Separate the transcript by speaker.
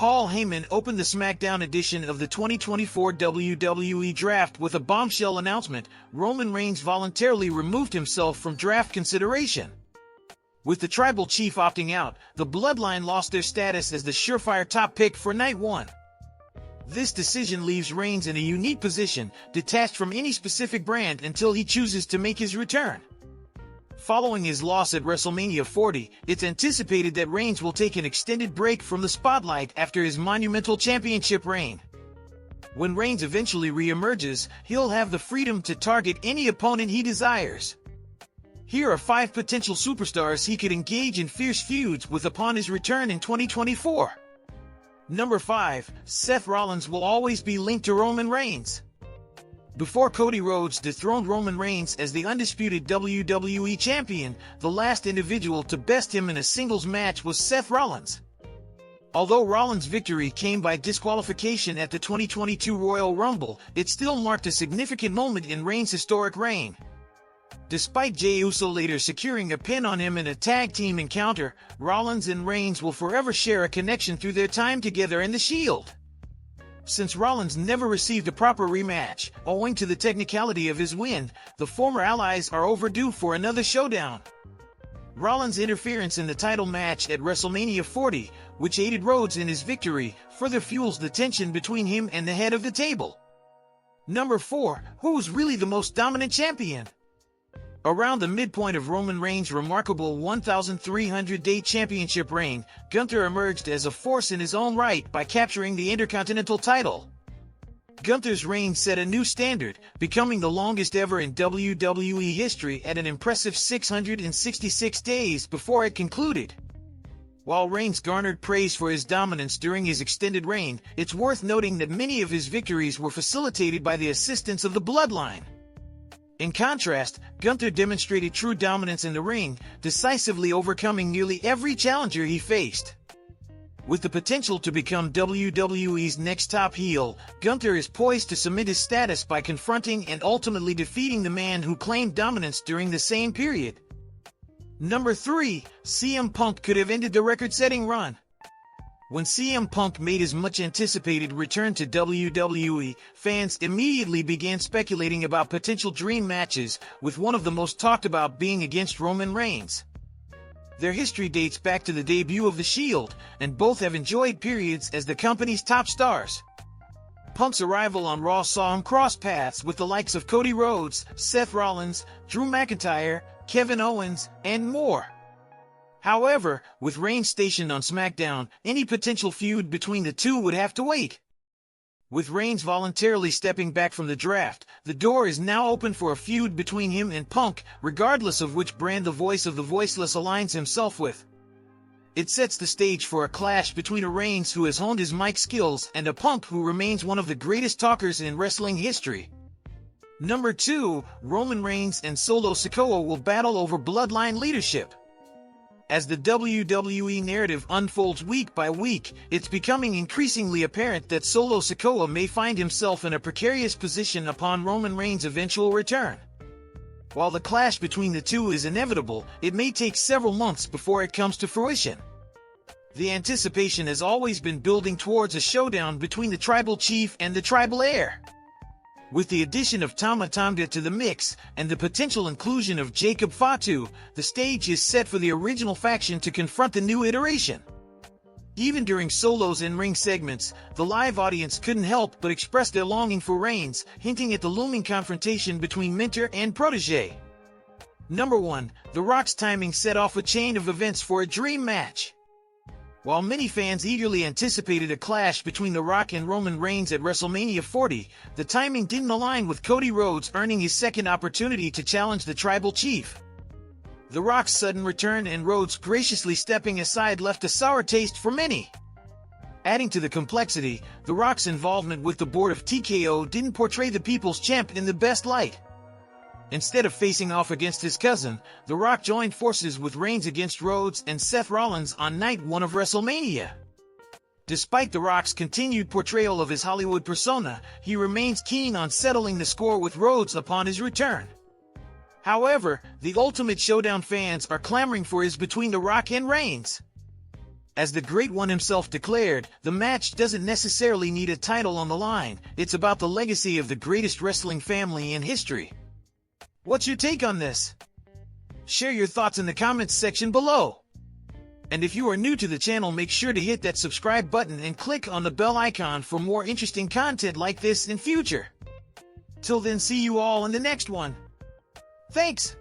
Speaker 1: Paul Heyman opened the SmackDown edition of the 2024 WWE Draft with a bombshell announcement: Roman Reigns voluntarily removed himself from draft consideration. With the Tribal Chief opting out, the Bloodline lost their status as the surefire top pick for Night 1. This decision leaves Reigns in a unique position, detached from any specific brand until he chooses to make his return. Following his loss at WrestleMania 40, it's anticipated that Reigns will take an extended break from the spotlight after his monumental championship reign. When Reigns eventually re-emerges, he'll have the freedom to target any opponent he desires. Here are 5 potential superstars he could engage in fierce feuds with upon his return in 2024. Number 5. Seth Rollins will always be linked to Roman Reigns. Before Cody Rhodes dethroned Roman Reigns as the undisputed WWE Champion, the last individual to best him in a singles match was Seth Rollins. Although Rollins' victory came by disqualification at the 2022 Royal Rumble, it still marked a significant moment in Reigns' historic reign. Despite Jey Uso later securing a pin on him in a tag team encounter, Rollins and Reigns will forever share a connection through their time together in the Shield. Since Rollins never received a proper rematch, owing to the technicality of his win, the former allies are overdue for another showdown. Rollins' interference in the title match at WrestleMania 40, which aided Rhodes in his victory, further fuels the tension between him and the head of the table. Number 4. Who's really the most dominant champion? Around the midpoint of Roman Reigns' remarkable 1,300-day championship reign, Gunther emerged as a force in his own right by capturing the Intercontinental title. Gunther's reign set a new standard, becoming the longest ever in WWE history at an impressive 666 days before it concluded. While Reigns garnered praise for his dominance during his extended reign, it's worth noting that many of his victories were facilitated by the assistance of the Bloodline. In contrast, Gunther demonstrated true dominance in the ring, decisively overcoming nearly every challenger he faced. With the potential to become WWE's next top heel, Gunther is poised to cement his status by confronting and ultimately defeating the man who claimed dominance during the same period. Number 3. CM Punk could have ended the record-setting run. When CM Punk made his much-anticipated return to WWE, fans immediately began speculating about potential dream matches, with one of the most talked about being against Roman Reigns. Their history dates back to the debut of The Shield, and both have enjoyed periods as the company's top stars. Punk's arrival on Raw saw him cross paths with the likes of Cody Rhodes, Seth Rollins, Drew McIntyre, Kevin Owens, and more. However, with Reigns stationed on SmackDown, any potential feud between the two would have to wait. With Reigns voluntarily stepping back from the draft, the door is now open for a feud between him and Punk, regardless of which brand the voice of the voiceless aligns himself with. It sets the stage for a clash between a Reigns who has honed his mic skills and a Punk who remains one of the greatest talkers in wrestling history. Number 2. Roman Reigns and Solo Sikoa will battle over Bloodline leadership. As the WWE narrative unfolds week by week, it's becoming increasingly apparent that Solo Sikoa may find himself in a precarious position upon Roman Reigns' eventual return. While the clash between the two is inevitable, it may take several months before it comes to fruition. The anticipation has always been building towards a showdown between the Tribal Chief and the Tribal Heir. With the addition of Tama Tonga to the mix, and the potential inclusion of Jacob Fatu, the stage is set for the original faction to confront the new iteration. Even during Solo's in-ring segments, the live audience couldn't help but express their longing for Reigns, hinting at the looming confrontation between mentor and protege. Number 1. The Rock's timing set off a chain of events for a dream match. While many fans eagerly anticipated a clash between The Rock and Roman Reigns at WrestleMania 40, the timing didn't align with Cody Rhodes earning his second opportunity to challenge the Tribal Chief. The Rock's sudden return and Rhodes graciously stepping aside left a sour taste for many. Adding to the complexity, The Rock's involvement with the board of TKO didn't portray the People's Champ in the best light. Instead of facing off against his cousin, The Rock joined forces with Reigns against Rhodes and Seth Rollins on Night 1 of WrestleMania. Despite The Rock's continued portrayal of his Hollywood persona, he remains keen on settling the score with Rhodes upon his return. However, the Ultimate Showdown fans are clamoring for is between The Rock and Reigns. As the Great One himself declared, the match doesn't necessarily need a title on the line. It's about the legacy of the greatest wrestling family in history. What's your take on this? Share your thoughts in the comments section below. And if you are new to the channel, make sure to hit that subscribe button and click on the bell icon for more interesting content like this in future. Till then, see you all in the next one. Thanks!